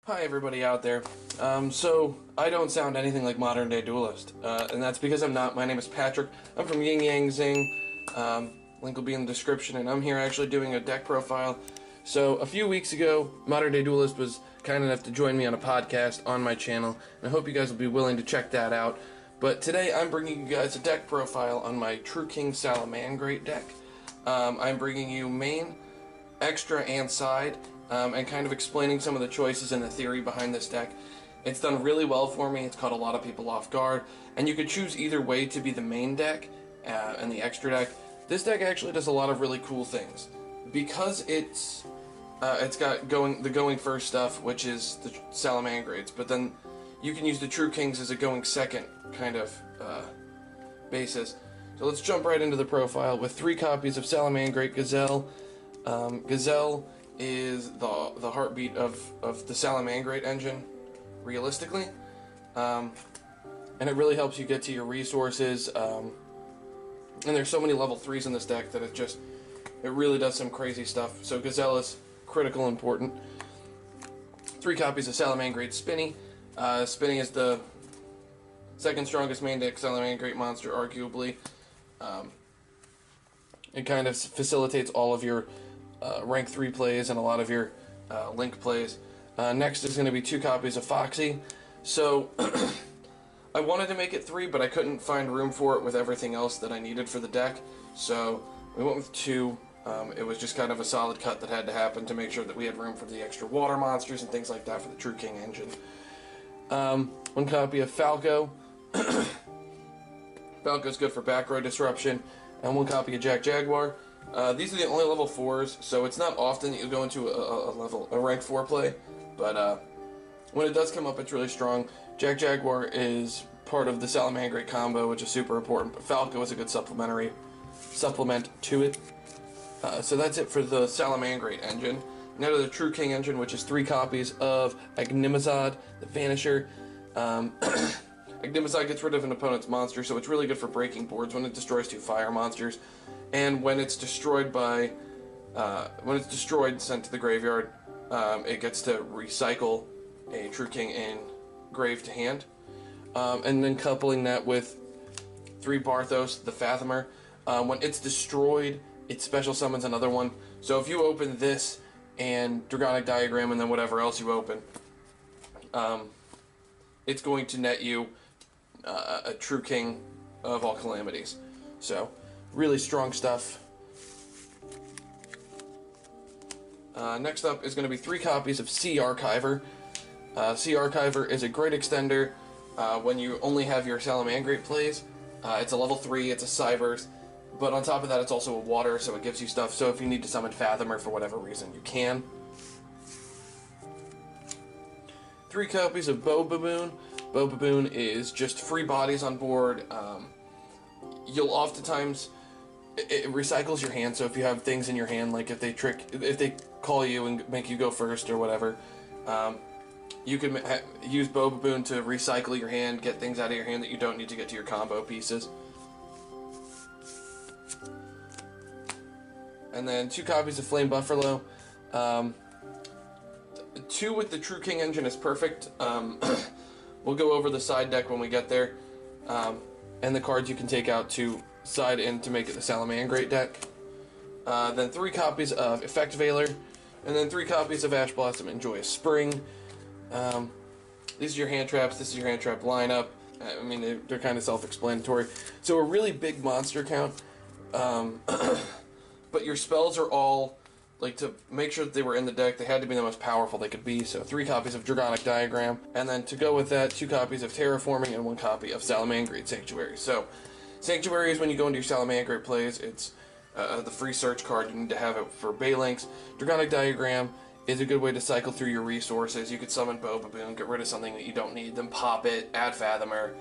Hi everybody out there. So I don't sound anything like Modern Day Duelist, and that's because I'm not. My name is Patrick. I'm from Ying, Zing. Link will be in the description, and I'm here actually doing a deck profile. So a few weeks ago, Modern Day Duelist was kind enough to join me on a podcast on my channel, and I hope you guys will be willing to check that out. But today I'm bringing you guys a deck profile on my True King Salamangreat deck. I'm bringing you main, extra, and side. And kind of explaining some of the choices and the theory behind this deck. It's done really well for me. It's caught a lot of people off guard, and you could choose either way to be the main deck and the extra deck. This deck actually does a lot of really cool things because it's got the going first stuff, which is the Salamangreats, but then you can use the True Kings as a going second kind of basis. So let's jump right into the profile with 3 copies of Salamangreat Gazelle. Gazelle is the heartbeat of the Salamangreat engine, realistically, and it really helps you get to your resources, and there's so many level 3s in this deck that it really does some crazy stuff. So Gazelle is critical important. 3 copies of Salamangreat Spinny. Spinny is the second strongest main deck Salamangreat monster, arguably. It kind of facilitates all of your rank 3 plays and a lot of your link plays. Next is going to be 2 copies of Foxy. So I wanted to make it 3, but I couldn't find room for it with everything else that I needed for the deck. So we went with 2. It was just kind of a solid cut that had to happen to make sure that we had room for the extra water monsters and things like that for the True King engine. 1 copy of Falco. Falco's good for back row disruption. And 1 copy of Jaguar. These are the only level 4s, so it's not often that you go into a rank 4 play, but when it does come up, it's really strong. Jaguar is part of the Salamangreat combo, which is super important, but Falco is a good supplement to it. So that's it for the Salamangreat engine. Now to the True King engine, which is 3 copies of Agnimazad, the Vanisher. Agnimazad gets rid of an opponent's monster, so it's really good for breaking boards when it destroys 2 fire monsters. And when it's destroyed and sent to the graveyard, it gets to recycle a True King in grave to hand. And then coupling that with 3 Barthos, the Fathomer. When it's destroyed, it special summons another one. So if you open this and Dragonic Diagram and then whatever else you open, it's going to net you a True King of all calamities. So really strong stuff. Next up is going to be 3 copies of Sea Archiver. Sea Archiver is a great extender when you only have your Salamangreat plays. It's a level 3, it's a Cyberse, but on top of that it's also a water, so it gives you stuff, so if you need to summon Fathomer for whatever reason, you can. 3 copies of Bois. Bois is just free bodies on board. You'll oftentimes... It recycles your hand, so if you have things in your hand, like if they call you and make you go first or whatever, you can use Bois to recycle your hand, get things out of your hand that you don't need to get to your combo pieces. And then 2 copies of Flame Buffalo. 2 with the True King engine is perfect. We'll go over the side deck when we get there, and the cards you can take out to side in to make it the Salamangreat deck. Then 3 copies of Effect Veiler, and then 3 copies of Ash Blossom and Joyous Spring. These are your hand traps. This is your hand trap lineup. I mean, they're kind of self-explanatory. So a really big monster count, but your spells are all, like, to make sure that they were in the deck, they had to be the most powerful they could be. So 3 copies of Dragonic Diagram, and then to go with that, 2 copies of Terraforming and 1 copy of Salamangreat Sanctuary. So Sanctuary is when you go into your Salamangreat plays. It's the free search card. You need to have it for Baylinks. Dragonic Diagram is a good way to cycle through your resources. You could summon Bois, get rid of something that you don't need, then pop it, add Fathomer,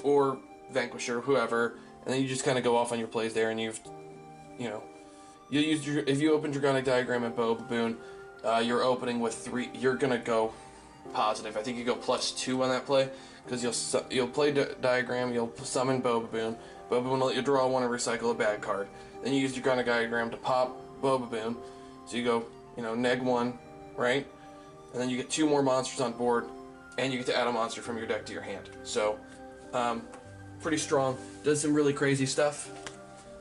or Vanquisher, whoever, and then you just kind of go off on your plays there, and if you open Dragonic Diagram and Bois, you're opening with 3, you're going to go positive. I think you go +2 on that play, because you'll play Diagram, you'll summon Bois, Bois will let you draw 1 and recycle a bad card. Then you use Dragonic Diagram to pop Bois, so you go, neg 1, right? and then you get 2 more monsters on board, and you get to add a monster from your deck to your hand. So, pretty strong. Does some really crazy stuff.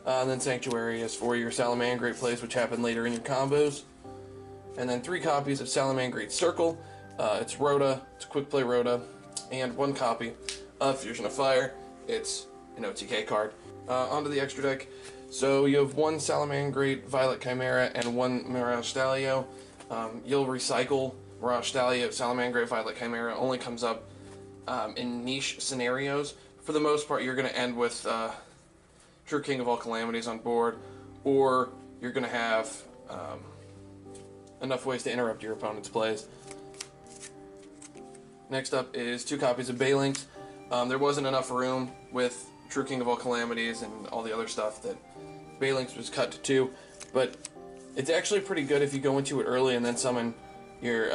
And then Sanctuary is for your Salamangreat plays, which happen later in your combos. And then 3 copies of Salamangreat Circle. It's Rhoda, it's a quick play Rhoda, and 1 copy of Fusion of Fire. It's an OTK card. Onto the extra deck. So you have 1 Salamangreat Violet Chimera and 1 Mirage Stalio. You'll recycle Mirage Stalio. Salamangreat Violet Chimera only comes up in niche scenarios. For the most part, you're going to end with True King of all Calamities on board, or you're going to have enough ways to interrupt your opponent's plays. Next up is 2 copies of Balinks. There wasn't enough room with True King of all Calamities and all the other stuff that Balinks was cut to 2, but it's actually pretty good if you go into it early and then summon your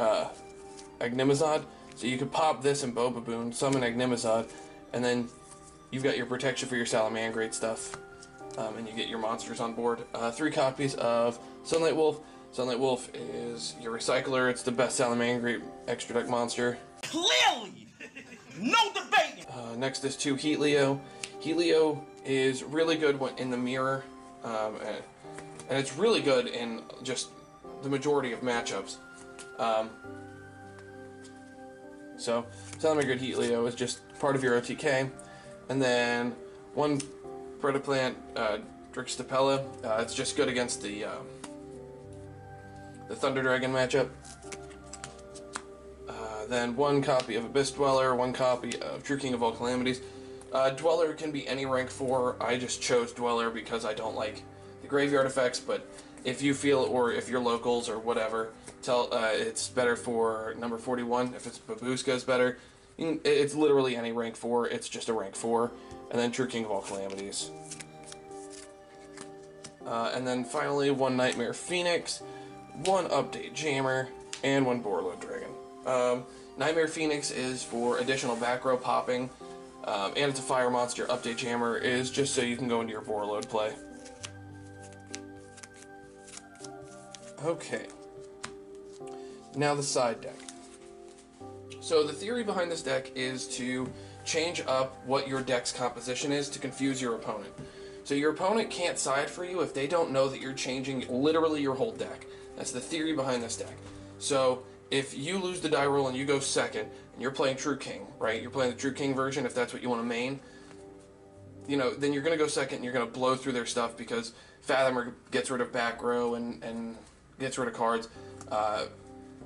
Agnimazad. So you could pop this and Bobaboon, summon Agnimazad, and then you've got your protection for your Salamangreat stuff, and you get your monsters on board. 3 copies of Sunlight Wolf. Sunlight Wolf is your recycler. It's the best Salamangreat extra deck monster. Clearly! No debate! Next is 2 Heatleo. Heatleo is really good in the mirror, and it's really good in just the majority of matchups. So, Salamangreat Heatleo is just part of your OTK. And then 1 Predaplant Drixtapella. It's just good against the Thunder Dragon matchup. Then 1 copy of Abyss Dweller, 1 copy of True King of all Calamities. Dweller can be any rank 4. I just chose Dweller because I don't like the graveyard effects, but if you feel, or if you're locals or whatever, it's better for number 41. If it's Babuska is better. It's literally any rank 4. It's just a rank 4. And then True King of all Calamities. And then finally 1 Nightmare Phoenix, 1 Update Jammer, and 1 Borreload Dragon. Nightmare Phoenix is for additional back row popping, and it's a fire monster. Update Jammer is just so you can go into your Borreload play. Okay. Now the side deck. So the theory behind this deck is to change up what your deck's composition is to confuse your opponent. So your opponent can't side for you if they don't know that you're changing literally your whole deck. That's the theory behind this deck. So if you lose the die roll and you go second, and you're playing True King, right? You're playing the True King version if that's what you want to main, you know, then you're going to go second and you're going to blow through their stuff because Fathomer gets rid of back row and gets rid of cards.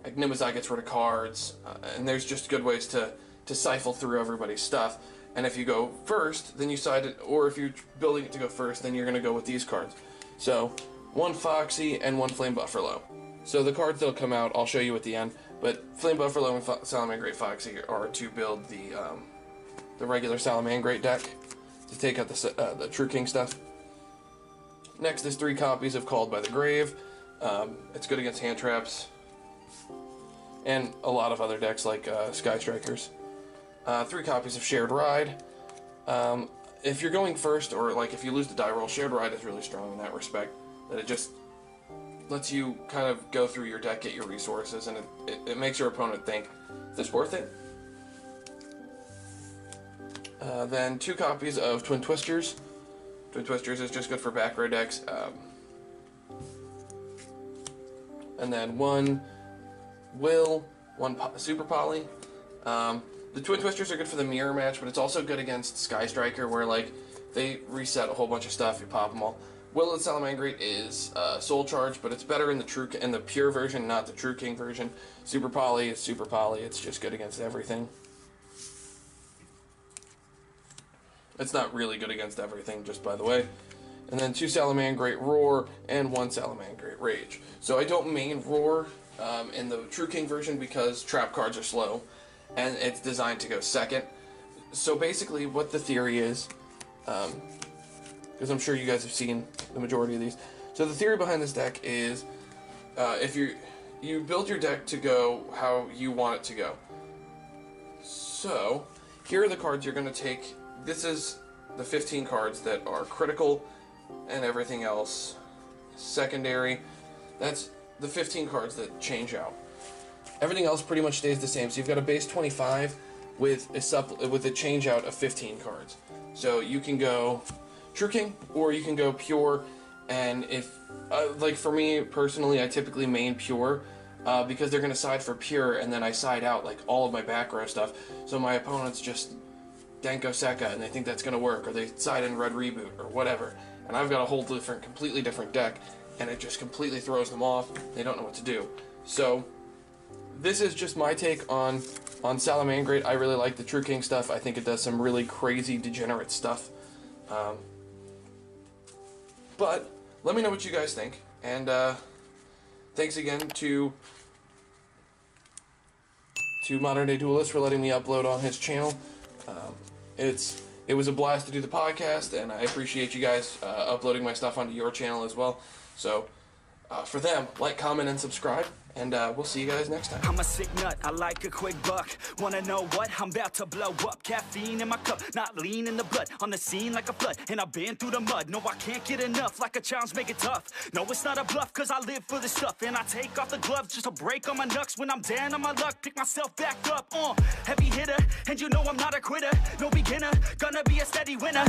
Agnimazad gets rid of cards, and there's just good ways to siphon through everybody's stuff. And if you go first, then you side it, or if you're building it to go first, then you're going to go with these cards. So, 1 Foxy and 1 Flame Buffalo. So the cards that'll come out, I'll show you at the end, but Flame Buffalo and Salamangreat Foxy are to build the regular Salamangreat deck, to take out the True King stuff. Next is 3 copies of Called by the Grave. It's good against hand traps, and a lot of other decks like Sky Strikers. 3 copies of Shared Ride. If you're going first, or like if you lose the die roll, Shared Ride is really strong in that respect. That it just lets you kind of go through your deck, get your resources, and it makes your opponent think, is this worth it? Then 2 copies of Twin Twisters. Twin Twisters is just good for back row decks. And then 1 Will, 1 Super Poly. The Twin Twisters are good for the mirror match, but it's also good against Sky Striker, where like they reset a whole bunch of stuff, you pop them all. Will and Salamangreat is Soul Charge, but it's better in the pure version, not the True King version. Super Poly is Super Poly. It's just good against everything. It's not really good against everything, just by the way. And then 2 Salamangreat Roar and 1 Salamangreat Rage. So I don't main Roar in the True King version because trap cards are slow, and it's designed to go second. So basically what the theory is, because I'm sure you guys have seen the majority of these. So the theory behind this deck is if you build your deck to go how you want it to go. So here are the cards you're going to take. This is the 15 cards that are critical and everything else secondary. That's the 15 cards that change out. Everything else pretty much stays the same. So you've got a base 25 with a change out of 15 cards. So you can go True King, or you can go Pure. And if, like for me personally, I typically main Pure because they're going to side for Pure, and then I side out like all of my back row stuff. So my opponents just Denko Sekka, and they think that's going to work, or they side in Red Reboot, or whatever. And I've got a whole completely different deck, and it just completely throws them off. They don't know what to do. So this is just my take on Salamangreat. I really like the True King stuff. I think it does some really crazy, degenerate stuff. But let me know what you guys think. And thanks again to Modern Day Duelist for letting me upload on his channel. It was a blast to do the podcast, and I appreciate you guys uploading my stuff onto your channel as well. So, for them, like, comment, and subscribe, and we'll see you guys next time. I'm a sick nut, I like a quick buck. Wanna know what? I'm about to blow up. Caffeine in my cup, not lean in the blood. On the scene like a flood, and I've been through the mud. No, I can't get enough, like a challenge, make it tough. No, it's not a bluff, cause I live for this stuff. And I take off the gloves just to break on my knucks. When I'm down on my luck, pick myself back up. Heavy hitter, and you know I'm not a quitter. No beginner, gonna be a steady winner.